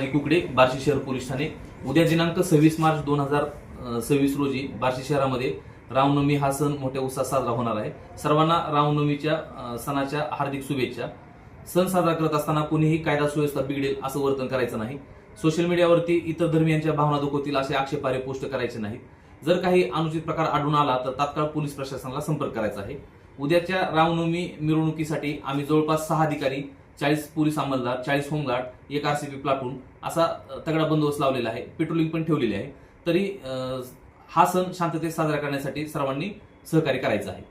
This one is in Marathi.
कुकडे, बार्शी शहर पोलीस ठाणे। उद्या दिनांक 26 मार्च 2026 रोजी बार्शी शहरामध्ये रामनवमी हा सण मोठ्या उत्साहात साजरा होणार आहे। सर्वांना रामनवमीच्या सणाच्या हार्दिक शुभेच्छा। सण साजरा करत असताना कुणीही कायदा सुव्यवस्था बिघडेल असं वर्तन करायचं नाही। सोशल मीडियावरती इतर धर्मियांच्या भावना दुखवतील असे आक्षेपार्ह पोस्ट करायचे नाहीत। जर काही अनुचित प्रकार आढळून आला तर तात्काळ पोलीस प्रशासनाला संपर्क करायचा आहे। उद्याच्या रामनवमी मिरवणुकीसाठी आम्ही जवळपास 6 अधिकारी, 40 पोलीस अंमलदार, 40 होमगार्ड, 1 आरसीपी प्लाटून असा तगडा बंदोबस्त लावलेला आहे। पेट्रोलिंग पण ठेवलेली आहे। तरी हा सण शांततेत साजरा करण्यासाठी सर्वांनी सहकार्य करायचं आहे।